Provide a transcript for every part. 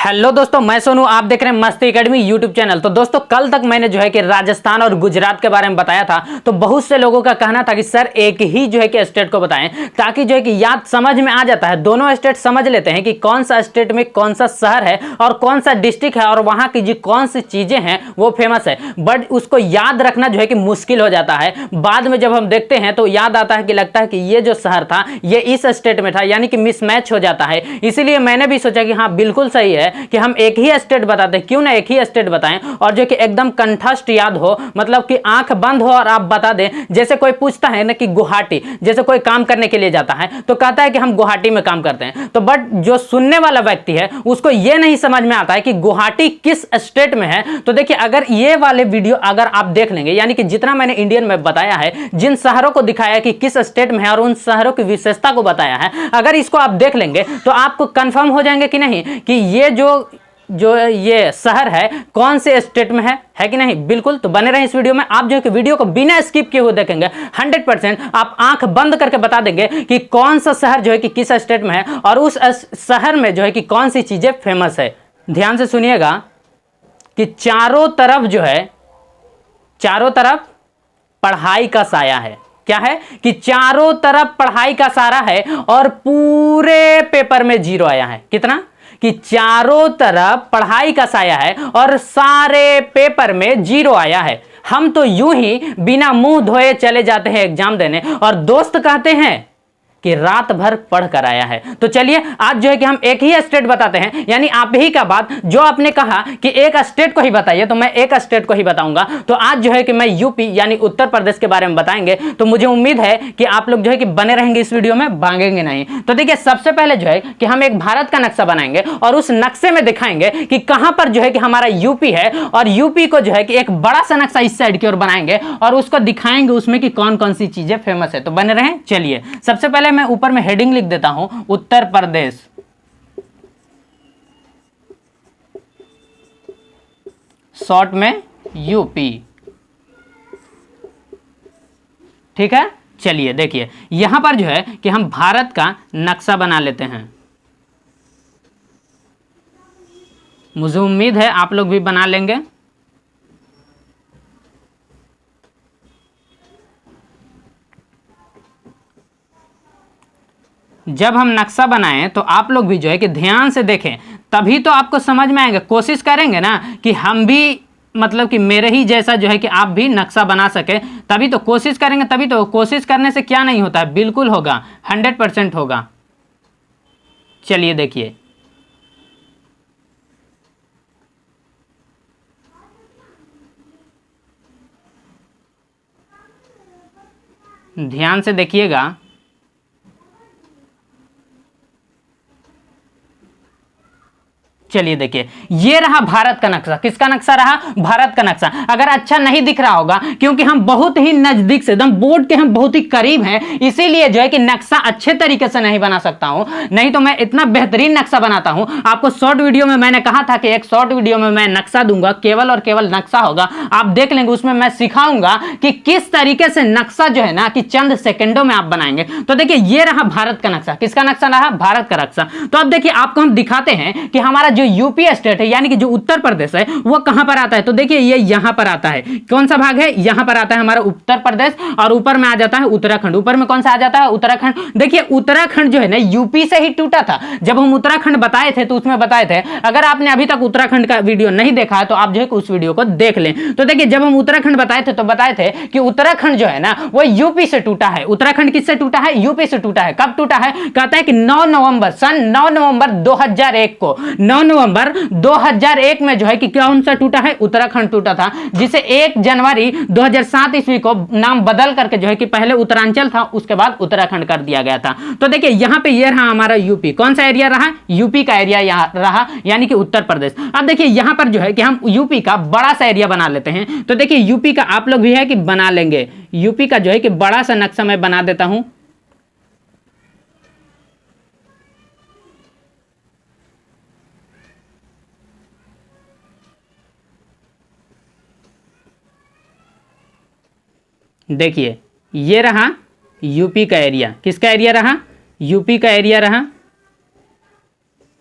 Hello दोस्तों, मैं सोनू, आप देख रहे हैं मस्ती एकेडमी यूट्यूब चैनल। तो दोस्तों, कल तक मैंने जो है कि राजस्थान और गुजरात के बारे में बताया था। तो बहुत से लोगों का कहना था कि सर एक ही जो है कि स्टेट को बताएं, ताकि जो है कि याद समझ में आ जाता है। दोनों स्टेट समझ लेते हैं कि कौन सा स्टेट में कौन सा शहर है और कौन सा डिस्ट्रिक्ट है और वहां की जो कौन सी चीजें हैं वो फेमस है। बट उसको याद रखना जो है कि मुश्किल हो जाता है। बाद में जब हम देखते हैं तो याद आता है कि लगता है कि ये जो शहर था ये इस स्टेट में था, यानी कि मिसमैच हो जाता है। इसीलिए मैंने भी सोचा कि हाँ बिल्कुल सही है कि हम एक ही स्टेट बताते हैं, क्यों ना एक ही स्टेट बताएं और जो कि एकदम कंठस्थ याद हो, मतलब कि आंख बंद हो और आप बता दें। जैसे कोई पूछता है ना कि गुवाहाटी, जैसे कोई काम करने के लिए जाता है तो कहता है कि हम गुवाहाटी में काम करते हैं, तो बट जो सुनने वाला व्यक्ति है उसको यह नहीं समझ में आता है कि गुवाहाटी किस स्टेट में है। तो देखिए, अगर ये वाले वीडियो अगर आप देख लेंगे, यानी कि जितना मैंने इंडियन में बताया है, जिन शहरों को दिखाया कि किस स्टेट में है और उन शहरों की विशेषता को बताया है, अगर इसको आप देख लेंगे तो आपको कंफर्म हो जाएंगे कि नहीं कि ये जो ये शहर है कौन से स्टेट में है कि नहीं। बिल्कुल, तो बने रहें इस वीडियो में। आप जो है कि वीडियो को बिना स्किप किए हुए देखेंगे 100% आप आंख बंद करके बता देंगे कि कौन सा शहर जो है कि किस स्टेट में है और उस शहर में जो है कि कौन सी चीजें फेमस है। ध्यान से सुनिएगा कि चारों तरफ जो है, चारों तरफ पढ़ाई का साया है। क्या है कि चारों तरफ पढ़ाई का सारा है और पूरे पेपर में 0 आया है। कितना? कि चारों तरफ पढ़ाई का साया है और सारे पेपर में 0 आया है। हम तो यूं ही बिना मुंह धोए चले जाते हैं एग्जाम देने और दोस्त कहते हैं कि रात भर पढ़ कर आया है। तो चलिए आज जो है कि हम एक ही स्टेट बताते हैं, यानी आप ही का बात जो आपने कहा कि एक स्टेट को ही बताइए, तो मैं एक स्टेट को ही बताऊंगा। तो आज जो है कि मैं यूपी यानी उत्तर प्रदेश के बारे में बताएंगे। तो मुझे उम्मीद है कि आप लोग जो है कि बने रहेंगे इस वीडियो में, भागेंगे नहीं। तो देखिए, सबसे पहले जो है कि हम एक भारत का नक्शा बनाएंगे और उस नक्शे में दिखाएंगे कि कहां पर जो है कि हमारा यूपी है, और यूपी को जो है कि एक बड़ा सा नक्शा इस साइड की ओर बनाएंगे और उसको दिखाएंगे उसमें कि कौन कौन सी चीजें फेमस है। तो बने रहें। चलिए, सबसे पहले मैं ऊपर में हेडिंग लिख देता हूं, उत्तर प्रदेश, शॉर्ट में यूपी। ठीक है, चलिए देखिए यहां पर जो है कि हम भारत का नक्शा बना लेते हैं। मुझे उम्मीद है आप लोग भी बना लेंगे। जब हम नक्शा बनाएं तो आप लोग भी जो है कि ध्यान से देखें, तभी तो आपको समझ में आएगा। कोशिश करेंगे ना कि हम भी, मतलब कि मेरे ही जैसा जो है कि आप भी नक्शा बना सके, तभी तो कोशिश करेंगे। तभी तो कोशिश करने से क्या नहीं होता है, बिल्कुल होगा, 100% होगा। चलिए देखिए, ध्यान से देखिएगा। चलिए देखिए, ये रहा भारत का नक्शा। किसका नक्शा रहा? भारत का नक्शा। अगर अच्छा नहीं दिख रहा होगा क्योंकि हम बहुत ही नजदीक से, एकदम बोर्ड के हम बहुत ही करीब हैं, इसीलिए जो है कि नक्शा अच्छे तरीके से नहीं बना सकता हूं। नहीं तो मैं इतना बेहतरीन नक्शा बनाता हूं। आपको शॉर्ट वीडियो में मैंने कहा था कि एक शॉर्ट वीडियो में मैं नक्शा दूंगा, केवल और केवल नक्शा होगा, आप देख लेंगे। उसमें मैं सिखाऊंगा कि किस तरीके से नक्शा जो है ना कि चंद सेकंडों में आप बनाएंगे। तो देखिए, ये रहा भारत का नक्शा। किसका नक्शा रहा? भारत का नक्शा। तो अब देखिए, आपको हम दिखाते हैं कि हमारा जो यूपी स्टेट है, यानी कि जो उत्तर प्रदेश है, वो कहां पर आता है। तो देखिए, ये यहां पर आता है। कौन सा भाग है? यहां पर आता है हमारा उत्तर प्रदेश, और ऊपर में आ जाता है उत्तराखंड। ऊपर में कौन सा आ जाता है? उत्तराखंड। देखिए, उत्तराखंड जो है ना यूपी से ही टूटा था। जब हम उत्तराखंड बताए थे तो उसमें बताए थे, अगर आपने अभी तक उत्तराखंड का वीडियो नहीं देखा है तो आप जो है उस वीडियो को देख लें। तो देखिए, जब हम उत्तराखंड बताए थे तो बताए थे कि उत्तराखंड जो है ना वो यूपी से टूटा है। उत्तराखंड किससे टूटा है? यूपी से टूटा है। कब टूटा है? कहता है कि 9 नवंबर, सन 9 नवंबर 2001 को, 9 नवंबर 2001 में जो है कि कौन सा टूटा है? उत्तराखंड टूटा था, जिसे 1 जनवरी 2007 ईस्वी को नाम बदल करके जो है कि पहले उत्तरांचल था, उसके बाद उत्तराखंड कर दिया गया था। तो देखिए, यहां पे ये रहा हमारा यूपी। कौन सा एरिया रहा? यूपी का एरिया यहां रहा, यानी कि उत्तर प्रदेश। अब देखिए, यहां पर जो है कि हम यूपी का बड़ा सा एरिया बना लेते हैं। तो देखिए, यूपी का आप लोग भी है कि बना लेंगे। यूपी का जो है कि बड़ा सा नक्शा मैं बना देता हूं। देखिए, ये रहा यूपी का एरिया। किसका एरिया रहा? यूपी का एरिया रहा।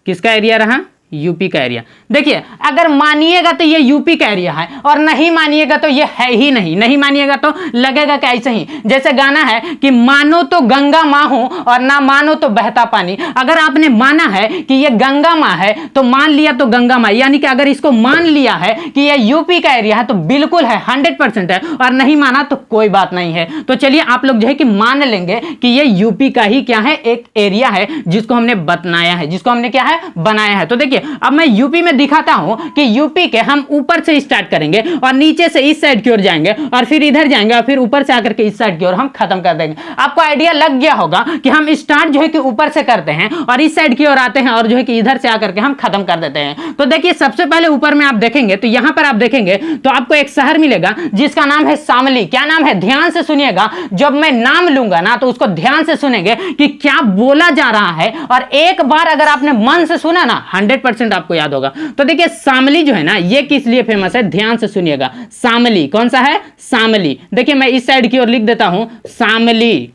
किसका एरिया रहा? यूपी का एरिया। देखिए अगर मानिएगा तो ये यूपी का एरिया है और नहीं मानिएगा तो ये है ही नहीं। नहीं मानिएगा तो लगेगा कि ऐसे ही जैसे गाना है कि मानो तो गंगा माँ हो और ना मानो तो बहता पानी। अगर आपने माना है कि ये गंगा माँ है तो मान लिया तो गंगा माँ, यानी कि अगर इसको मान लिया है कि ये यूपी का एरिया है तो बिल्कुल है, 100% है, और नहीं माना तो कोई बात नहीं है। तो चलिए आप लोग जो है कि मान लेंगे कि ये यूपी का ही क्या है, एक एरिया है जिसको हमने बताया है, जिसको हमने क्या है बनाया है। तो देखिए अब मैं यूपी में दिखाता हूं कि यूपी के हम ऊपर से स्टार्ट करेंगे और नीचे से इस साइड की ओर जाएंगे और फिर इधर जाएंगे और फिर ऊपर से आकर के इस साइड की ओर हम खत्म कर देंगे। आपको आइडिया लग गया होगा कि हम स्टार्ट जो है कि ऊपर से करते हैं और इस साइड की ओर आते हैं और जो है कि इधर से आकर के हम खत्म कर देते हैं। तो देखिए सबसे पहले ऊपर में आप देखेंगे तो यहां पर आप देखेंगे तो आपको एक शहर मिलेगा जिसका नाम है शामली। क्या नाम है, ध्यान से सुनिएगा, जब मैं नाम लूंगा ना तो उसको ध्यान से सुनेंगे कि क्या बोला जा रहा है, और एक बार अगर आपने मन से सुना ना 100% आपको याद होगा। तो देखिए शामली जो है ना ये किस लिए फेमस है, ध्यान से सुनिएगा। शामली कौन सा है, शामली। देखिए मैं इस साइड की ओर लिख देता हूं शामली।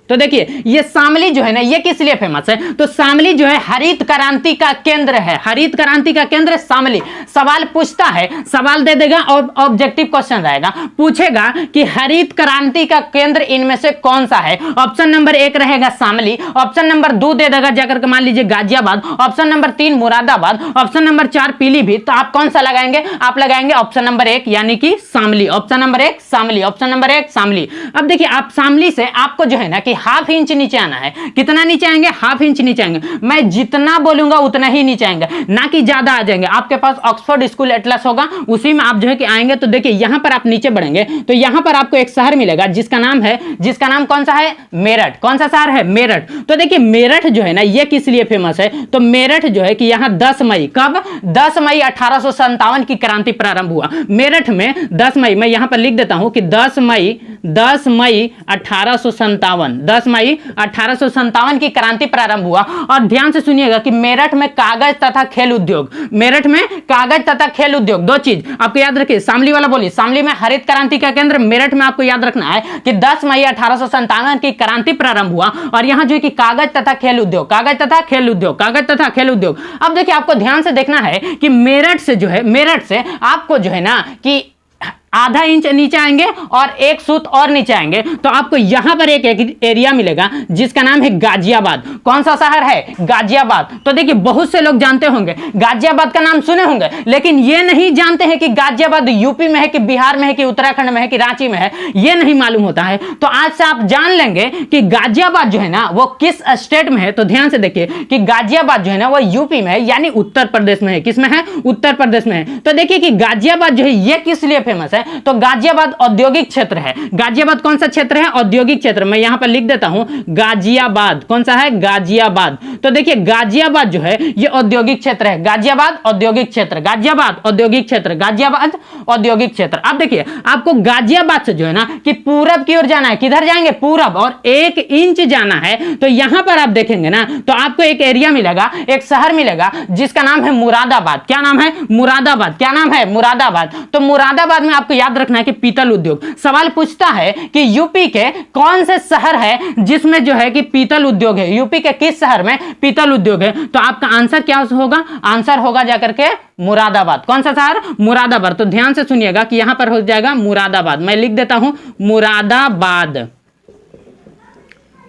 तो देखिए ये शामली जो है ना ये किस लिए फेमस है, तो शामली जो है हरित क्रांति का केंद्र है। हरित क्रांति का केंद्र शामली। सवाल पूछता है, सवाल दे देगा और ऑब्जेक्टिव क्वेश्चन रहेगा, पूछेगा कि हरित क्रांति का केंद्र इनमें से कौन सा है। ऑप्शन नंबर 1 रहेगा शामली, ऑप्शन नंबर 2 दे देगा जाकर के मान लीजिए Ghaziabad, option number 3 Moradabad, option number 4 Pilibhit. तो आप कौन सा लगाएंगे, आप लगाएंगे ऑप्शन नंबर 1 यानी कि Shamli. Option number 1 Shamli, option number 1 Shamli. अब देखिए आप शामली से आपको जो है ना कि ½ इंच नीचे आना है। कितना नीचे आएंगे, ½ इंच नीचे आएंगे। मैं जितना बोलूंगा उतना ही नीचे आएंगे, ना कि ज्यादा आ जाएंगे। आपके पास ऑक्सफोर्ड स्कूल एटलस होगा, उसी में आप जो है कि आएंगे। तो देखिए यहां पर आप नीचे बढ़ेंगे तो यहां पर आपको एक शहर मिलेगा जिसका नाम कौन सा है, मेरठ। कौन सा शहर है, मेरठ। तो देखिए मेरठ जो है ना ये किस लिए फेमस है, तो मेरठ जो है कि यहां 10 मई, कब, 10 मई 1857 की क्रांति प्रारंभ हुआ मेरठ में। 10 मई मैं यहां पर लिख देता हूं कि 10 मई 1857, 10 मई 1857 की क्रांति प्रारंभ हुआ। और ध्यान से सुनिएगा कि मेरठ में कागज तथा खेल उद्योग, मेरठ में कागज तथा खेल उद्योग, दो चीज आपको याद रखिए। शामली वाला बोलिए, शामली में हरित क्रांति का केंद्र, मेरठ में आपको याद रखना है कि 10 मई 1857 की क्रांति प्रारंभ हुआ और यहां जो है कि कागज तथा खेल उद्योग, कागज तथा खेल उद्योग, कागज तथा खेल उद्योग। अब देखिए आपको ध्यान से देखना है कि मेरठ से जो है, मेरठ से आपको जो है ना कि ½ इंच नीचे आएंगे और एक सूत और नीचे आएंगे तो आपको यहां पर एक एरिया मिलेगा जिसका नाम है गाजियाबाद। कौन सा शहर है, गाजियाबाद। तो देखिए बहुत से लोग जानते होंगे, गाजियाबाद का नाम सुने होंगे, लेकिन ये नहीं जानते हैं कि गाजियाबाद यूपी में है कि बिहार में है कि उत्तराखंड में है कि रांची में है, ये नहीं मालूम होता है। तो आज से आप जान लेंगे कि गाजियाबाद जो है ना वो किस स्टेट में है। तो ध्यान से देखिए कि गाजियाबाद जो है ना वो यूपी में है, यानी उत्तर प्रदेश में है। किसमें है, उत्तर प्रदेश में है। तो देखिए कि गाजियाबाद जो है ये किस लिए फेमस है, तो गाजियाबाद औद्योगिक क्षेत्र है। गाजियाबाद कौन सा क्षेत्र है, औद्योगिक क्षेत्र। मैं यहां पर लिख देता हूं गाजियाबाद। कौन सा है, गाजियाबाद। तो देखिए गाजियाबाद जो है ये औद्योगिक क्षेत्र है। गाजियाबाद औद्योगिक क्षेत्र, गाजियाबाद औद्योगिक क्षेत्र, गाजियाबाद औद्योगिक क्षेत्र। अब देखिए आपको गाजियाबाद से जो है ना कि पूरब की ओर जाना है। किधर जाएंगे, पूरब, और 1 इंच जाना है। तो यहां पर आप देखेंगे ना तो आपको एक एरिया मिलेगा, एक शहर मिलेगा जिसका नाम है मुरादाबाद। क्या नाम है, मुरादाबाद। क्या नाम है, मुरादाबाद। तो मुरादाबाद में आपको याद रखना है कि पीतल उद्योग। सवाल पूछता है कि यूपी के कौन से शहर है जिसमें जो है कि पीतल उद्योग है, यूपी के किस शहर में पीतल उद्योग है। तो आपका आंसर क्या होगा, आंसर होगा जाकर के मुरादाबाद। कौन सा शहर, मुरादाबाद। तो ध्यान से सुनिएगा कि यहां पर हो जाएगा मुरादाबाद। मैं लिख देता हूं मुरादाबाद।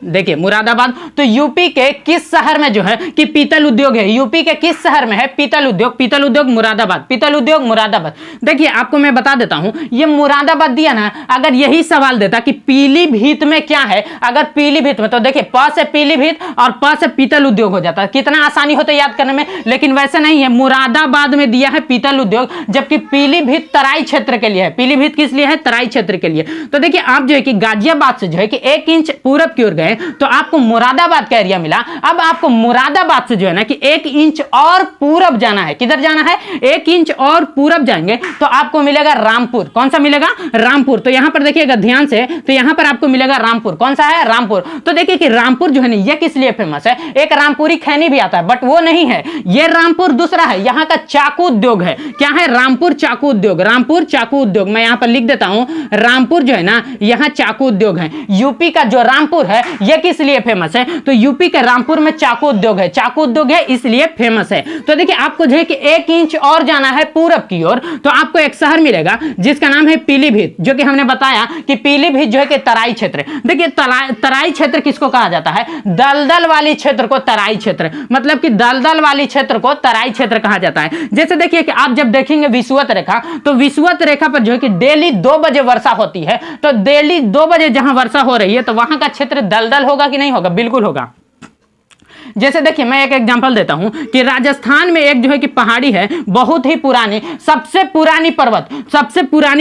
देखिए मुरादाबाद। तो यूपी के किस शहर में जो है कि पीतल उद्योग है, यूपी के किस शहर में है पीतल उद्योग, पीतल उद्योग मुरादाबाद, पीतल उद्योग मुरादाबाद। देखिए आपको मैं बता देता हूं, ये मुरादाबाद दिया ना, अगर यही सवाल देता कि पीलीभीत में क्या है, अगर पीलीभीत में, तो देखिए प से पीलीभीत और प से पीतल उद्योग हो जाता है। कितना आसानी होता है याद करने में, लेकिन वैसे नहीं है। मुरादाबाद में दिया है पीतल उद्योग, जबकि पीलीभीत तराई क्षेत्र के लिए है। पीलीभीत किस लिए है, तराई क्षेत्र के लिए। तो देखिए आप जो है कि गाजियाबाद से जो है कि 1 इंच पूरब की ओर गए तो आपको मुरादाबाद का एरिया मिला। अब आपको मुरादाबाद से जो है ना कि 1 इंच और पूरब जाना है। किधर जाना है, 1 इंच और पूरब जाएंगे तो आपको मिलेगा रामपुर। कौन सा मिलेगा, रामपुर। तो यहां पर देखिएगा ध्यान से, तो यहां पर आपको मिलेगा रामपुर। कौन सा है, रामपुर। तो देखिए कि रामपुर जो है ना ये किस लिए फेमस है, एक रामपुरी खैनी भी आता है बट वो नहीं है, ये रामपुर दूसरा है। यहां का चाकू उद्योग है। क्या है, रामपुर चाकू उद्योग, रामपुर चाकू उद्योग। मैं यहां पर लिख देता हूं रामपुर जो है ना यहां चाकू उद्योग है। यूपी का जो रामपुर है ये किस लिए फेमस है? तो यूपी के रामपुर में चाकू उद्योग है, चाकू उद्योग है इसलिए फेमस है। तो देखिए आपको जो है कि 1 इंच और जाना है पूरब की ओर तो आपको एक शहर मिलेगा जिसका नाम है पीलीभीत, जो कि हमने बताया कि पीलीभीत जो है कि तराई क्षेत्र। देखिए तराई क्षेत्र किसको कहा जाता है? दलदल वाली क्षेत्र को तराई क्षेत्र, मतलब कि दलदल वाली क्षेत्र को तराई क्षेत्र कहा जाता है। जैसे देखिए कि आप जब देखेंगे विषुवत रेखा, तो विषुवत रेखा पर जो है कि डेली 2 बजे वर्षा होती है, तो डेली 2 बजे जहां वर्षा हो रही है तो वहां का क्षेत्र दलदल होगा कि नहीं होगा? बिल्कुल होगा। जैसे देखिए मैं एक एग्जांपल देता हूं कि राजस्थान में एक जो है कि पहाड़ी है, बहुत ही पुरानी, सबसे पुरानी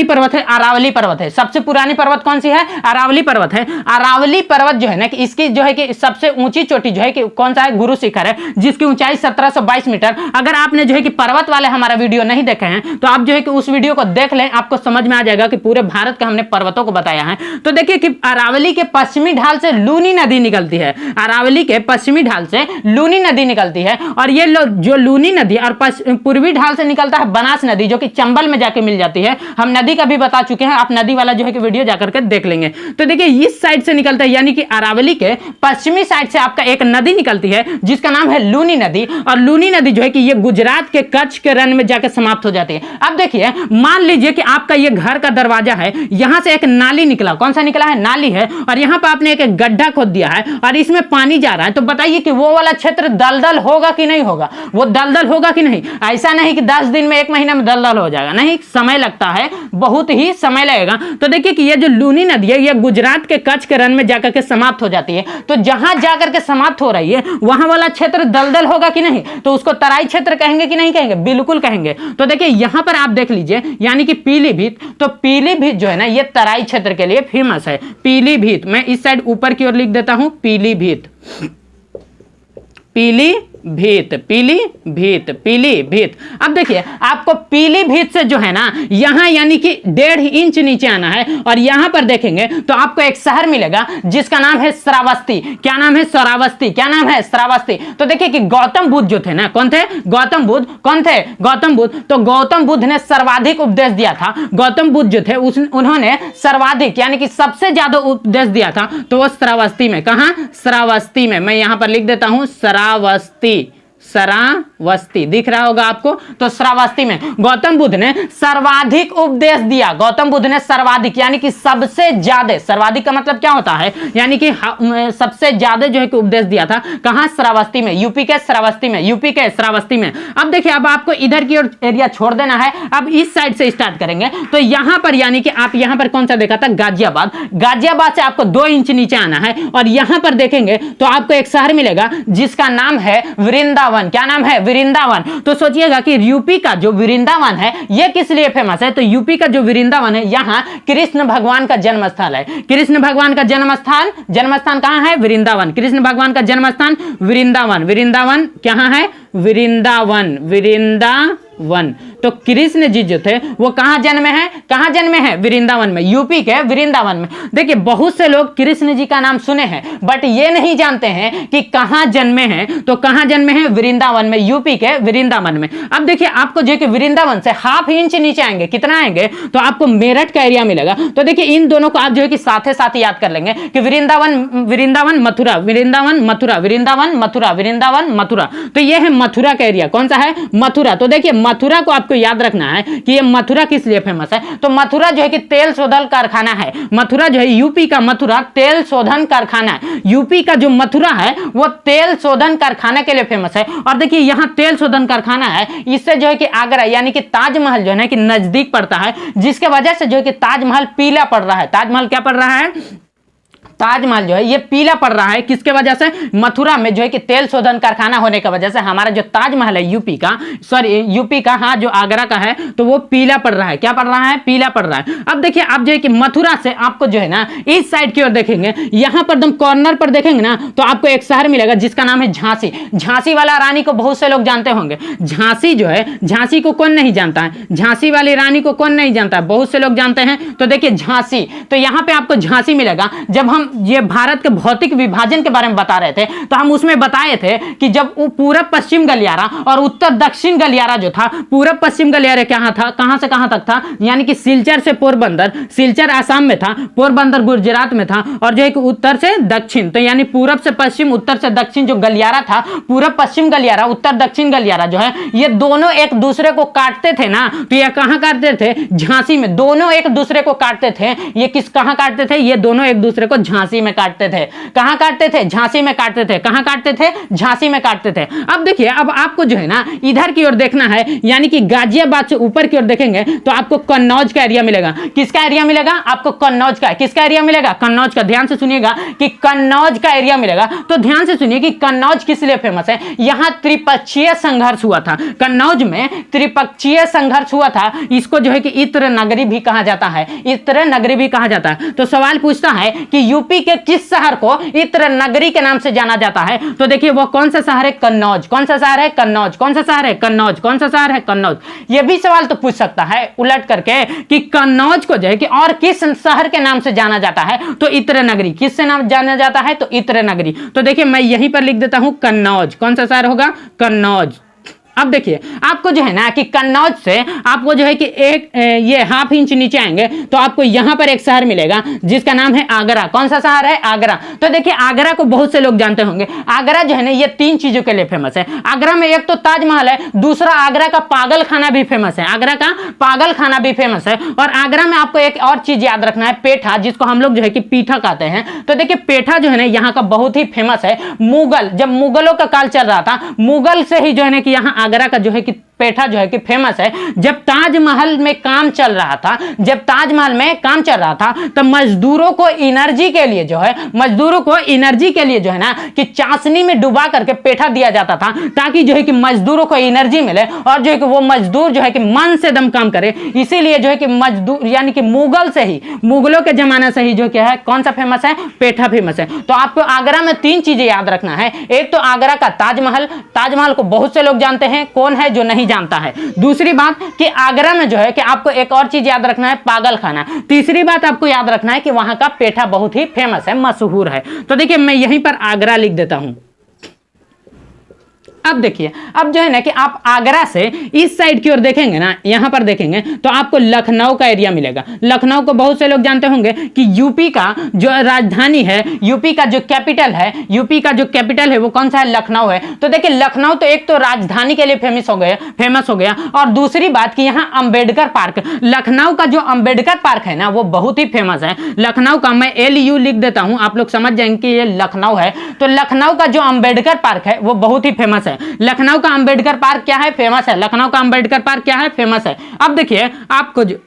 पर्वत है अरावली पर्वत है। सबसे पुरानी पर्वत कौन सी है? अरावली पर्वत है। अरावली पर्वत जो है ना कि इसकी जो है कि सबसे ऊंची चोटी जो है कि कौन सा है? गुरु शिखर है, जिसकी ऊंचाई 1722 मीटर। अगर आपने जो है कि पर्वत वाले हमारा वीडियो नहीं देखे हैं तो आप जो है कि उस वीडियो को देख लें, आपको समझ में आ जाएगा कि पूरे भारत का हमने पर्वतों को बताया है। तो देखिए कि अरावली के पश्चिमी ढाल से लूनी नदी निकलती है, अरावली के पश्चिमी ढाल से लूनी नदी निकलती है, और ये जो लूनी नदी और पूर्वी ढाल से निकलता है बनास नदी, जो कि चंबल में जाके मिल जाती है। हम नदी का भी बता चुके हैं, आप नदी वाला जो है कि वीडियो जाकर के देख लेंगे। तो देखिए इस साइड से निकलता है, यानी कि अरावली के पश्चिमी साइड से आपका एक नदी निकलती है जिसका नाम है लूनी नदी, और लूनी नदी जो है कि ये गुजरात के कच्छ के रण में जाकर समाप्त हो जाती है। अब देखिए मान लीजिए कि आपका ये घर का दरवाजा है, यहां से एक नाली निकला, कौन सा निकला है? नाली है, और यहां पर आपने एक गड्ढा खोद दिया है और इसमें पानी जा रहा है। तो बताइए कि वो वाला क्षेत्र दलदल होगा कि नहीं होगा? वो दलदल होगा कि नहीं? ऐसा नहीं कि 10 दिन में 1 महीना में दलदल हो जाएगा, नहीं, समय लगता है, बहुत ही समय लगेगा। तो देखिए कि ये जो लूनी नदी है ये गुजरात के कच्छ के रण में जाकर के समाप्त हो जाती है। तो जहां जाकर के समाप्त हो रही है वहां वाला क्षेत्र दलदल होगा कि नहीं? तो उसको तराई क्षेत्र कहेंगे कि नहीं कहेंगे? बिल्कुल कहेंगे। तो देखिए यहां पर आप देख लीजिए, यानी कि पीलीभीत, तो पीलीभीत जो है ना ये तराई क्षेत्र के लिए फेमस है। पीलीभीत, मैं इस साइड ऊपर की ओर लिख देता हूं पीलीभीत, पीलीभीत, पीलीभीत, पीलीभीत। अब देखिए आपको पीलीभीत से जो है ना यहां यानी कि 1.5 इंच नीचे आना है, और यहां पर देखेंगे तो आपको एक शहर मिलेगा जिसका नाम है श्रावस्ती। क्या नाम है? श्रावस्ती। क्या नाम है? श्रावस्ती। तो देखिए कि गौतम बुद्ध जो थे ना, कौन थे? गौतम बुद्ध। कौन थे? गौतम बुद्ध। तो गौतम बुद्ध ने सर्वाधिक उपदेश दिया था। गौतम बुद्ध जो थे उन्होंने सर्वाधिक यानी कि सबसे ज्यादा उपदेश दिया था, तो वो श्रावस्ती में। कहां? श्रावस्ती में। मैं यहां पर लिख देता हूं श्रावस्ती, श्रावस्ती दिख रहा होगा आपको। तो श्रावस्ती में गौतम बुद्ध ने सर्वाधिक उपदेश दिया। गौतम बुद्ध ने सर्वाधिक यानी कि सबसे ज्यादा, सर्वाधिक का मतलब क्या होता है? यानी कि सबसे ज्यादा जो है कि उपदेश दिया था। कहां? श्रावस्ती में, यूपी के श्रावस्ती में, यूपी के श्रावस्ती में। अब देखिए अब आपको इधर की ओर एरिया छोड़ देना है, अब इस साइड से स्टार्ट करेंगे। तो यहां पर यानी कि आप यहां पर कौन सा देखा था? गाजियाबाद। गाजियाबाद से आपको 2 इंच नीचे आना है, और यहां पर देखेंगे तो आपको एक शहर मिलेगा जिसका नाम है वृंदावन। क्या नाम है? वृंदावन। तो सोचिएगा कि यूपी का जो वृंदावन है ये किस लिए फेमस है? तो यूपी का जो वृंदावन है यहां कृष्ण भगवान का जन्म स्थल है। कृष्ण भगवान का जन्मस्थान कहां है? वृंदावन। कृष्ण भगवान का जन्मस्थान वृंदावन। वृंदावन कहां है? वृंदावन, वृंदावन। तो कृष्ण जी जो थे वो कहां जन्मे हैं? कहां जन्मे हैं? वृंदावन में, यूपी के वृंदावन में। देखिए बहुत से लोग कृष्ण जी का नाम सुने हैं बट ये नहीं जानते हैं कि कहां जन्मे हैं। तो कहां जन्मे हैं? वृंदावन में, यूपी के वृंदावन में। अब देखिए आपको जो कि वृंदावन से 1/2 इंच नीचे आएंगे, कितना आएंगे? तो आपको मेरठ का एरिया मिलेगा। तो देखिए इन दोनों को आप जो है कि साथ साथ याद कर लेंगे कि वृंदावन, वृंदावन मथुरा, वृंदावन मथुरा, वृंदावन मथुरा, वृंदावन मथुरा। तो ये है मथुरा का एरिया। कौन सा है? मथुरा। तो देखिए मथुरा को आपको याद रखना है कि ये मथुरा किस लिए फेमस है। तो मथुरा जो है कि तेल शोधन कारखाना है। मथुरा जो है यूपी का मथुरा तेल शोधन कारखाना है। यूपी का जो मथुरा है वो तेल शोधन कारखाना के लिए फेमस है। और देखिए यहां तेल शोधन कारखाना है, इससे जो है कि आगरा यानी कि ताजमहल जो है ना कि नजदीक पड़ता है, जिसके वजह से जो है कि ताजमहल पीला पड़ रहा है। ताजमहल क्या पड़ रहा है? ताजमहल जो है ये पीला पड़ रहा है। किसके वजह से? मथुरा में जो है कि तेल शोधन कारखाना होने की वजह से हमारा जो ताजमहल है यूपी का, हाँ जो आगरा का है, तो वो पीला पड़ रहा है। क्या पड़ रहा है? पीला पड़ रहा है। अब देखिए आप जो है कि मथुरा से आपको जो है ना इस साइड की ओर देखेंगे, यहां पर एकदम कॉर्नर पर देखेंगे ना तो आपको एक शहर मिलेगा जिसका नाम है झांसी। झांसी वाला रानी को बहुत से लोग जानते होंगे। झांसी जो है, झांसी को कौन नहीं जानता है? झांसी वाली रानी को कौन नहीं जानता है? बहुत से लोग जानते हैं। तो देखिए झांसी, तो यहां पर आपको झांसी मिलेगा। जब हम हम ये भारत के भौतिक विभाजन के बारे में बता रहे थे तो हम उसमें बताए थे कि जब पूरब पश्चिम गलियारा और उत्तर दक्षिण गलियारा जो था, पूरब पश्चिम गलियारा कहाँ था, कहां से कहां तक था, यानी कि सिलचर से पोरबंदर, सिलचर आसाम में था, पोरबंदर गुजरात में था, और जो है कि उत्तर से दक्षिण, तो यानी पूरब से पश्चिम उत्तर से दक्षिण जो गलियारा था, पूरब पश्चिम गलियारा उत्तर दक्षिण गलियारा जो है, ये दोनों एक दूसरे को काटते थे ना, तो ये कहां काटते थे, झांसी में, दोनों एक दूसरे को काटते थे। ये किस कहां काटते थे, ये दोनों एक दूसरे को झांसी में काटते थे। कहां काटते थे, झांसी में काटते थे। कहां काटते थे, झांसी में काटते थे। अब देखिए, अब आपको जो है ना इधर की ओर देखना है, यानी कि गाजियाबाद से ऊपर की ओर देखेंगे तो आपको कन्नौज का एरिया मिलेगा। किसका एरिया मिलेगा, आपको कन्नौज का। किसका एरिया मिलेगा, कन्नौज का। ध्यान से सुनिएगा कि कन्नौज का एरिया मिलेगा। तो ध्यान से सुनिए कि कन्नौज किस लिए फेमस है, यहां त्रिपक्षीय संघर्ष हुआ था। कन्नौज में त्रिपक्षीय संघर्ष हुआ था। इसको जो है कि इत्र नगरी भी कहा जाता है, इत्र नगरी भी कहा जाता है। तो सवाल पूछता है कि यूपी के किस शहर को इत्र नगरी के नाम से जाना जाता है, तो देखिए वो कौन सा शहर है, कन्नौज। कौन सा शहर है, कन्नौज। कौन सा शहर है, कन्नौज। कौन सा शहर है, कन्नौज। यह भी सवाल तो पूछ सकता है उलट करके कि कन्नौज को जो है कि और किस शहर के नाम से जाना जाता है, तो इत्र नगरी। किस से नाम जाना जाता है, तो इत्र नगरी। तो देखिए मैं यहीं पर लिख देता हूं कन्नौज। कौन सा शहर होगा, कन्नौज। अब देखिए आपको जो है ना कि कन्नौज से आपको जो है कि एक ये हाफ इंच नीचे आएंगे तो आपको यहां पर एक शहर मिलेगा जिसका नाम है आगरा। कौन सा शहर है, आगरा। तो देखिए आगरा को बहुत से लोग जानते होंगे। आगरा जो है ना ये तीन चीजों के लिए फेमस है। आगरा में एक तो ताजमहल है, दूसरा आगरा का पागल खाना भी फेमस है। आगरा का पागल खाना भी फेमस है। और आगरा में आपको एक और चीज याद रखना है, पेठा, जिसको हम लोग जो है कि पीठा कहते हैं। तो देखिए पेठा जो है ना यहाँ का बहुत ही फेमस है। मुगल, जब मुगलों का काल चल रहा था, मुगल से ही जो है ना कि यहाँ आगरा का जो है कि पेठा जो है कि फेमस है। जब ताजमहल में काम चल रहा था, जब ताजमहल में काम चल रहा था तो मजदूरों को एनर्जी के लिए जो है, मजदूरों को एनर्जी के लिए जो है ना कि चाशनी में डुबा करके पेठा दिया जाता था, ताकि जो है कि मजदूरों को एनर्जी मिले और जो है कि वो मजदूर जो है कि मन से दम काम करे। इसीलिए जो है कि मजदूर यानी कि मुगल से ही, मुगलों के जमाने से ही जो क्या है, कौन सा फेमस है, पेठा फेमस है। तो आपको आगरा में तीन चीजें याद रखना है। एक तो आगरा का ताजमहल, ताजमहल को बहुत से लोग जानते हैं, कौन है जो नहीं जानता है। दूसरी बात कि आगरा में जो है कि आपको एक और चीज याद रखना है, पागल खाना। तीसरी बात आपको याद रखना है कि वहां का पेठा बहुत ही फेमस है, मशहूर है। तो देखिए मैं यहीं पर आगरा लिख देता हूं। अब देखिए, अब जो है ना कि आप आगरा से इस साइड की ओर देखेंगे ना, यहां पर देखेंगे तो आपको लखनऊ का एरिया मिलेगा। लखनऊ को बहुत से लोग जानते होंगे कि यूपी का जो राजधानी है, यूपी का जो कैपिटल है, यूपी का जो कैपिटल है वो कौन सा है, लखनऊ है। तो देखिए लखनऊ तो एक तो राजधानी के लिए फेमस हो गया और दूसरी बात कि यहाँ अंबेडकर पार्क, लखनऊ का जो अंबेडकर पार्क है ना वो बहुत ही फेमस है। लखनऊ का मैं LU लिख देता हूं, आप लोग समझ जाएंगे कि ये लखनऊ है। तो लखनऊ का जो अंबेडकर पार्क है वो बहुत ही फेमस है। लखनऊ का अंबेडकर पार्क क्या है, फेमस है। लखनऊ का अंबेडकर पार्क क्या है, फेमस है। अब देखिए आपको जो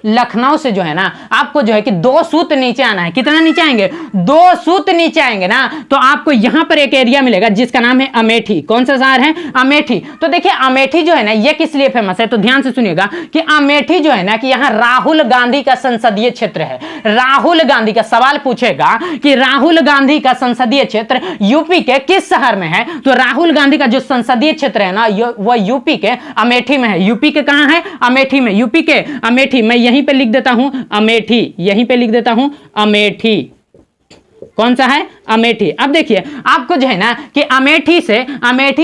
लखनऊ से जो है ना आपको जो है कि 2 सूत नीचे आना है। कितना नीचे आएंगे, 2 सूत नीचे आएंगे ना तो आपको यहां पर एक एरिया मिलेगा जिसका नाम है अमेठी। कौन सा शहर है, अमेठी। तो देखिए अमेठी जो है ना ये किस लिए फेमस है, तो ध्यान से सुनिएगा कि अमेठी जो है ना कि यहां राहुल गांधी का संसदीय क्षेत्र है। राहुल गांधी का सवाल पूछेगा कि राहुल गांधी का संसदीय क्षेत्र यूपी के किस शहर में है, तो राहुल गांधी का जो संसदीय क्षेत्र है ना वो यूपी के अमेठी में है। यूपी के कहां है, अमेठी में। यूपी के अमेठी में यहीं पे लिख देता हूं अमेठी, यहीं पे लिख देता हूं अमेठी। कौन सा है, अमेठी। अब देखिए आपको जो है ना कि अमेठी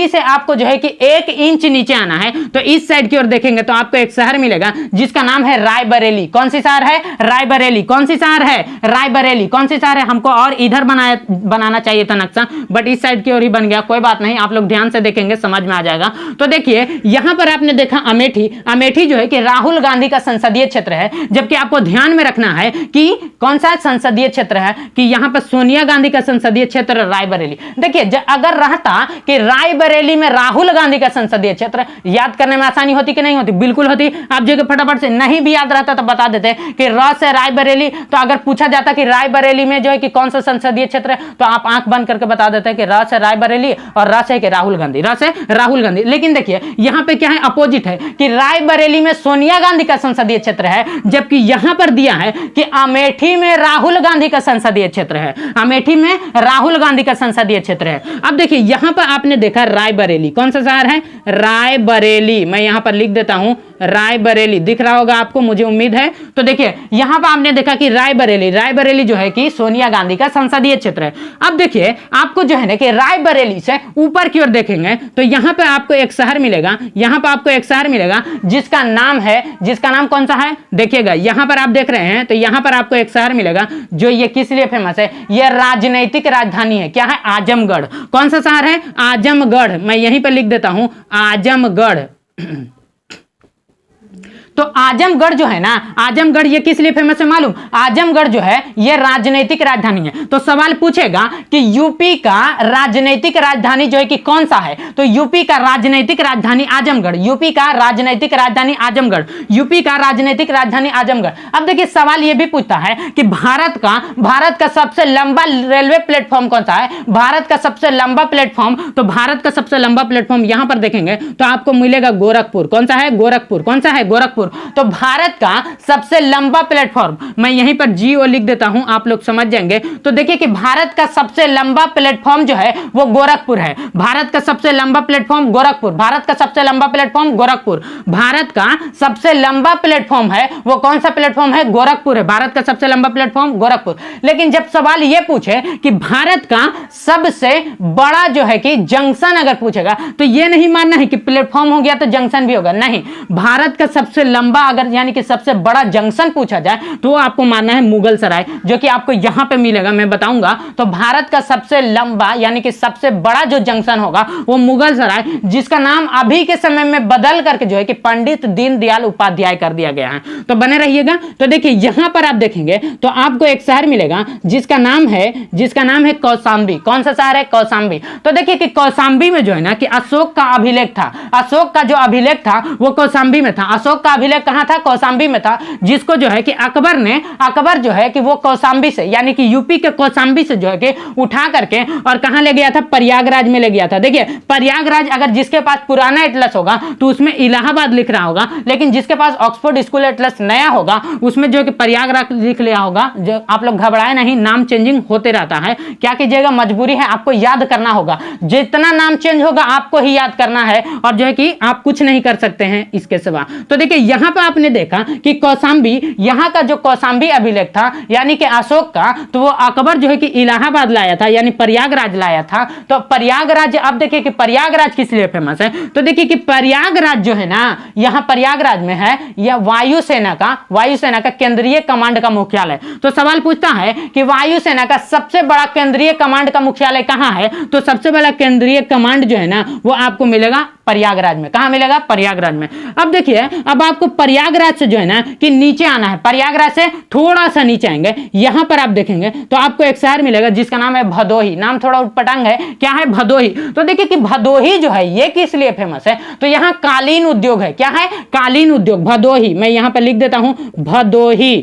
से आपको जो है कि 1 इंच नीचे आना है तो इस साइड की ओर देखेंगे तो आपको एक शहर मिलेगा जिसका नाम है रायबरेली। कौन सी शहर है, रायबरेली। कौन सी शहर है, रायबरेली। कौन सी शहर है, हमको और इधर बनाना चाहिए था नक्शा, बट इस साइड की ओर ही बन गया। कोई बात नहीं, आप लोग ध्यान से देखेंगे समझ में आ जाएगा। तो देखिए यहां पर आपने देखा अमेठी, अमेठी जो है कि राहुल गांधी का संसदीय क्षेत्र है। जबकि आपको ध्यान में रखना है कि कौन सा संसदीय क्षेत्र है, कि यहां पर सोनिया गांधी का संसदीय क्षेत्र रायबरेली। देखिए अगर रहता कि रायबरेली में राहुल गांधी का संसदीय क्षेत्र, याद करने में आसानी होती कि नहीं होती, बिल्कुल होती। आप जो फटाफट से नहीं भी याद रहता तो बता देते कि र से रायबरेली। तो अगर पूछा जाता कि रायबरेली में जो है कि कौन सा संसदीय क्षेत्र है तो आप आंख बंद करके बता देते हैं कि र से रायबरेली और र से कि राहुल गांधी, र से राहुल गांधी। लेकिन देखिए यहां पे क्या है, अपोजिट है कि रायबरेली में सोनिया गांधी का संसदीय क्षेत्र है, जबकि यहां पर दिया है कि अमेठी में राहुल गांधी का संसदीय क्षेत्र है। अमेठी में राहुल गांधी का संसदीय क्षेत्र है। अब देखिए यहां पर आपने देखा रायबरेली, कौन सा शहर है, रायबरेली। मैं यहां पर लिख देता हूं रायबरेली दिख रहा होगा आपको, मुझे उम्मीद है। तो देखिए यहां पर आपने देखा कि रायबरेली जो है कि सोनिया गांधी का संसदीय क्षेत्र है। अब देखिए आपको जो है ना कि रायबरेली से ऊपर की ओर देखेंगे तो यहां पे आपको एक शहर मिलेगा, यहां पर आपको एक शहर मिलेगा जिसका नाम कौन सा है, देखिएगा यहां पर आप देख रहे हैं, तो यहां पर आपको एक शहर मिलेगा जो ये किस लिए फेमस है, ये राजनीतिक राजधानी है। क्या है, आजमगढ़। कौन सा शहर है, आजमगढ़। मैं यहीं पर लिख देता हूं आजमगढ़। तो आजमगढ़ जो है ना, आजमगढ़ ये किस लिए फेमस है मालूम, आजमगढ़ जो है ये राजनीतिक राजधानी है। तो सवाल पूछेगा कि यूपी का राजनीतिक राजधानी जो है कि कौन सा है, तो यूपी का राजनीतिक राजधानी आजमगढ़, यूपी का राजनीतिक राजधानी आजमगढ़, यूपी का राजनीतिक राजधानी आजमगढ़। अब देखिए सवाल ये भी पूछता है कि भारत का सबसे लंबा रेलवे प्लेटफॉर्म कौन सा है, भारत का सबसे लंबा प्लेटफॉर्म, तो भारत का सबसे लंबा प्लेटफॉर्म यहां पर देखेंगे तो आपको मिलेगा गोरखपुर। कौन सा है, गोरखपुर। कौन सा है, गोरखपुर। तो भारत का सबसे लंबा प्लेटफॉर्म, मैं यहीं पर जीओ लिख देता हूं, आप लोग समझ जाएंगे। तो देखिए कि भारत का सबसे लंबा प्लेटफॉर्म जो है वो गोरखपुर है। भारत का सबसे लंबा प्लेटफॉर्म गोरखपुर, भारत का सबसे लंबा प्लेटफॉर्म गोरखपुर, भारत का सबसे लंबा प्लेटफॉर्म है वो कौन सा प्लेटफॉर्म है, गोरखपुर है। भारत का सबसे लंबा प्लेटफॉर्म गोरखपुर। लेकिन जब सवाल यह पूछे कि भारत का सबसे बड़ा जो है कि जंक्शन अगर पूछेगा तो यह नहीं मानना है कि प्लेटफॉर्म हो गया तो जंक्शन भी होगा, नहीं। भारत का सबसे लंबा अगर यानी कि सबसे बड़ा जंक्शन पूछा जाए तो आपको मानना है मुगल सराय, जो कि आपको यहां पे मिलेगा, मैं बताऊंगा। तो भारत का सबसे लंबा यानी कि सबसे बड़ा जो जंक्शन होगा वो मुगल सराय, जिसका नाम अभी के समय में बदल करके जो है कि पंडित दीनदयाल उपाध्याय कर दिया गया है। तो बने रहिएगा। तो देखिए यहां पर आप देखेंगे तो आपको एक शहर मिलेगा जिसका नाम है कौशांबी। कौन सा शहर है, कौशांबी। तो देखिए कि कौशांबी में जो है ना कि अशोक का अभिलेख था, अशोक का जो अभिलेख था वो कौशांबी में था। अशोक का अभिलेख कहां था, कौशांबी में था, जिसको जो है कि अकबर जो है कि वो कौशांबी से यानी कि यूपी के कौशांबी से जो है कि उठा करके और कहां ले गया था, प्रयागराज में ले गया था। देखिए प्रयागराज अगर जिसके पास पुराना एटलस होगा तो उसमें इलाहाबाद लिख रहा होगा, लेकिन जिसके पास ऑक्सफोर्ड स्कूल एटलस नया होगा उसमें जो है कि प्रयागराज लिख लिया होगा। जो आप लोग घबराए नहीं, नाम चेंजिंग होते रहता है। क्या कीजिएगा, मजबूरी है, आपको याद करना होगा। जितना नाम चेंज होगा आपको ही याद करना है और जो है कि आप कुछ नहीं कर सकते हैं इसके सिवा। तो देखिए यहां पर आपने देखा कि कौशांबी, यहां का जो कौशांबी अभिलेख था यानी कि अशोक का, तो वो अकबर जो है कि इलाहाबाद लाया था यानी प्रयागराज लाया था। तो प्रयागराज, अब देखिए कि प्रयागराज किस लिए फेमस है, तो देखिए कि प्रयागराज जो है ना, यहां प्रयागराज में है यह वायुसेना का केंद्रीय कमांड का मुख्यालय। तो सवाल पूछता है कि वायुसेना का सबसे बड़ा केंद्रीय कमांड का मुख्यालय कहां है, तो सबसे बड़ा केंद्रीय कमांड जो है ना वो आपको मिलेगा प्रयागराज में। कहां मिलेगा, प्रयागराज में। अब देखिए अब आपको प्रयागराज से जो है ना कि नीचे आना है, प्रयागराज से थोड़ा सा नीचे आएंगे, यहां पर आप देखेंगे तो आपको एक शहर मिलेगा जिसका नाम है भदोही। नाम थोड़ा उटपटांग है, क्या है, भदोही। तो देखिए कि भदोही जो है ये किस लिए फेमस है, तो यहां कालीन उद्योग है। क्या है, कालीन उद्योग, भदोही। मैं यहां पर लिख देता हूं भदोही।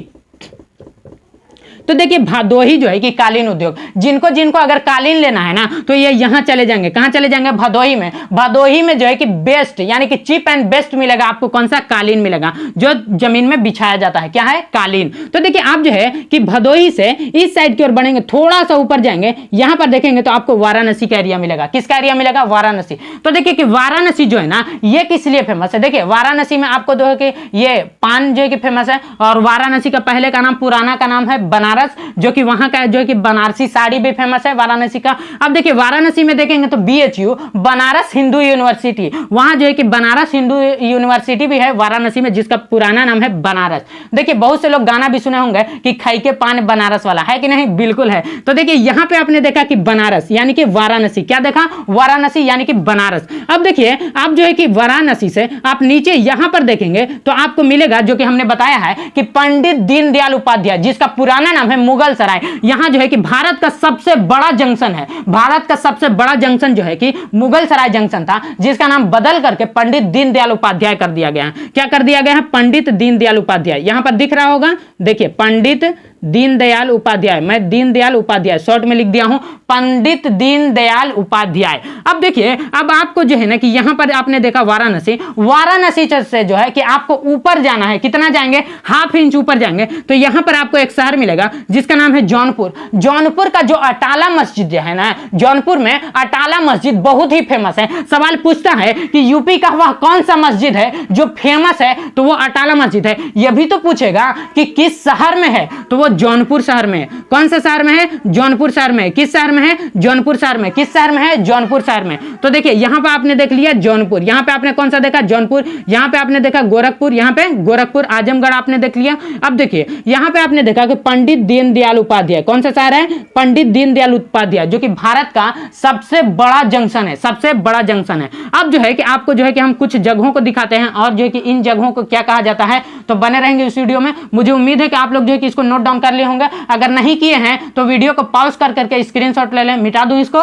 तो देखिए भदोही जो है कि कालीन उद्योग, जिनको अगर कालीन लेना है ना तो ये यहां चले जाएंगे। कहां चले जाएंगे, भदोही में। भदोही में जो है कि बेस्ट यानी कि चीप एंड बेस्ट मिलेगा आपको। कौन सा, कालीन मिलेगा, जो जमीन में बिछाया जाता है। क्या है, कालीन। तो देखिए आप जो है कि भदोही से इस साइड की ओर बढ़ेंगे, थोड़ा सा ऊपर जाएंगे, यहां पर देखेंगे तो आपको वाराणसी का एरिया मिलेगा। किसका एरिया मिलेगा, वाराणसी। तो देखिए कि वाराणसी जो है ना ये किस लिए फेमस है, देखिए वाराणसी में आपको जो है कि ये पान जो है कि फेमस है, और वाराणसी का पहले का नाम, पुराना का नाम है बनारस, जो कि वहां का जो है कि बनारसी साड़ी भी फेमस है वाराणसी का। अब देखिए वाराणसी में देखेंगे तो BHU, बनारस हिंदू यूनिवर्सिटी, वहां जो है कि बनारस हिंदू यूनिवर्सिटी भी है वाराणसी में, जिसका पुराना नाम है बनारस। देखिए बहुत से लोग गाना भी सुने होंगे कि खाई के पान बनारस वाला, है कि नहीं, बिल्कुल है। तो देखिए यहां पे आपने देखा कि बनारस यानी कि वाराणसी, क्या देखा, वाराणसी यानी कि बनारस। अब देखिए आप जो है कि वाराणसी से आप नीचे यहां पर देखेंगे तो आपको मिलेगा जो कि हमने बताया है कि पंडित दीनदयाल उपाध्याय, जिसका पुराना नाम है मुगल सराय। यहां जो है कि भारत का सबसे बड़ा जंक्शन है, भारत का सबसे बड़ा जंक्शन जो है कि मुगल सराय जंक्शन था, जिसका नाम बदल करके पंडित दीनदयाल उपाध्याय कर दिया गया है। क्या कर दिया गया है, पंडित दीनदयाल उपाध्याय। यहां पर दिख रहा होगा, देखिए पंडित दीनदयाल उपाध्याय, मैं दीनदयाल उपाध्याय शॉर्ट में लिख दिया हूं पंडित दीनदयाल उपाध्याय। अब देखिए, अब आपको जो है ना कि यहां पर आपने देखा वाराणसी, वाराणसी से जो है कि आपको ऊपर जाना है, कितना जाएंगे, ½ इंच ऊपर जाएंगे तो यहां पर आपको एक शहर मिलेगा जिसका नाम है जौनपुर। जौनपुर का जो अटाला मस्जिद है ना, जौनपुर में अटाला मस्जिद बहुत ही फेमस है। सवाल पूछता है कि यूपी का वह कौन सा मस्जिद है जो फेमस है, तो वो अटाला मस्जिद है। यह भी तो पूछेगा कि किस शहर में है, तो वो जौनपुर शहर में है। कौन सा शहर में है, जौनपुर शहर में। किस शहर में है, जौनपुर शहर में। किस शहर में है, जौनपुर शहर में। तो देखिए यहां पे आपने देख लिया जौनपुर, यहां पे आपने कौन सा देखा, जौनपुर, यहां पे आपने देखा गोरखपुर, यहां पे गोरखपुर, आजमगढ़ आपने देख लिया। अब देखिए यहां पे आपने देखा कि पंडित दीनदयाल उपाध्याय, कौन सा शहर है, पंडित दीनदयाल उपाध्याय, जो कि भारत का सबसे बड़ा जंक्शन है, सबसे बड़ा जंक्शन है। अब जो है कि आपको जो है कि हम कुछ जगहों को दिखाते हैं और जो है कि इन जगहों को क्या कहा जाता है, तो बने रहेंगे इस वीडियो में। मुझे उम्मीद है कि आप लोग जो है कि इसको नोट डाउन कर लिए होंगे। अगर नहीं किए हैं तो वीडियो को पॉज कर करके स्क्रीनशॉट ले लें। मिटा दूं इसको,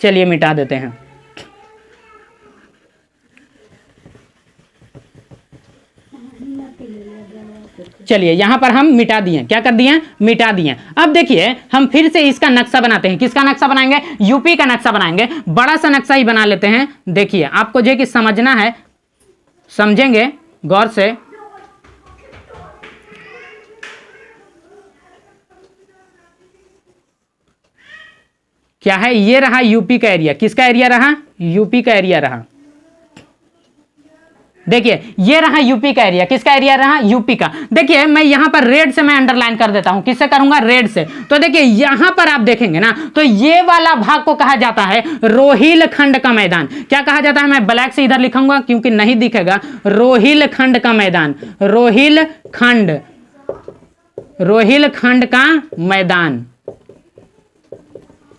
चलिए मिटा देते हैं। चलिए यहां पर हम मिटा दिए, क्या कर दिए, मिटा दिए। अब देखिए हम फिर से इसका नक्शा बनाते हैं। किसका नक्शा बनाएंगे, यूपी का नक्शा बनाएंगे। बड़ा सा नक्शा ही बना लेते हैं। देखिए आपको जो है कि समझना है, समझेंगे गौर से। क्या है, ये रहा यूपी का एरिया। किसका एरिया रहा, यूपी का एरिया रहा। देखिए ये रहा यूपी का एरिया। किसका एरिया रहा, यूपी का। देखिए मैं यहां पर रेड से मैं अंडरलाइन कर देता हूं। किससे करूंगा, रेड से। तो देखिए यहां पर आप देखेंगे ना, तो ये वाला भाग को कहा जाता है रोहिलखंड का मैदान। क्या कहा जाता है, मैं ब्लैक से इधर लिखूंगा क्योंकि नहीं दिखेगा। रोहिलखंड का मैदान, रोहिलखंड, रोहिलखंड का मैदान।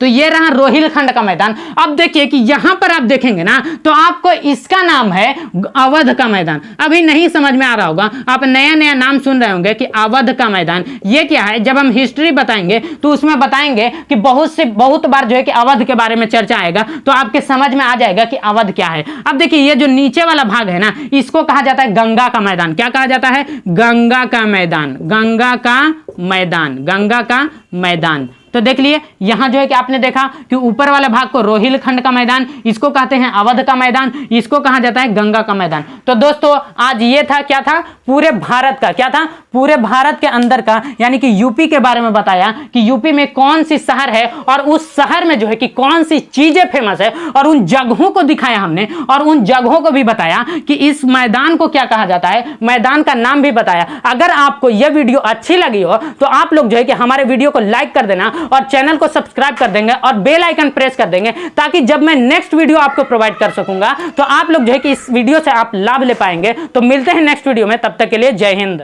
तो ये रहा रोहिलखंड का मैदान। अब देखिए कि यहां पर आप देखेंगे ना, तो आपको इसका नाम है अवध का मैदान। अभी नहीं समझ में आ रहा होगा, आप नया नया नाम सुन रहे होंगे कि अवध का मैदान। ये क्या है, जब हम हिस्ट्री बताएंगे तो उसमें बताएंगे कि बहुत बार जो है कि अवध के बारे में चर्चा आएगा, तो आपके समझ में आ जाएगा कि अवध क्या है। अब देखिए ये जो नीचे वाला भाग है ना, इसको कहा जाता है गंगा का मैदान। क्या कहा जाता है, गंगा का मैदान, गंगा का मैदान, गंगा का मैदान। तो देख लिए यहां जो है कि आपने देखा कि ऊपर वाले भाग को रोहिलखंड का मैदान, इसको कहते हैं अवध का मैदान, इसको कहा जाता है गंगा का मैदान। तो दोस्तों आज ये था, क्या था, पूरे भारत का, क्या था, पूरे भारत के अंदर का, यानी कि यूपी के बारे में बताया कि यूपी में कौन सी शहर है और उस शहर में जो है कि कौन सी चीजें फेमस है, और उन जगहों को दिखाया हमने, और उन जगहों को भी बताया कि इस मैदान को क्या कहा जाता है, मैदान का नाम भी बताया। अगर आपको यह वीडियो अच्छी लगी हो तो आप लोग जो है कि हमारे वीडियो को लाइक कर देना और चैनल को सब्सक्राइब कर देंगे और बेल आइकन प्रेस कर देंगे, ताकि जब मैं नेक्स्ट वीडियो आपको प्रोवाइड कर सकूंगा तो आप लोग जो है कि इस वीडियो से आप लाभ ले पाएंगे। तो मिलते हैं नेक्स्ट वीडियो में, तब तक के लिए जय हिंद।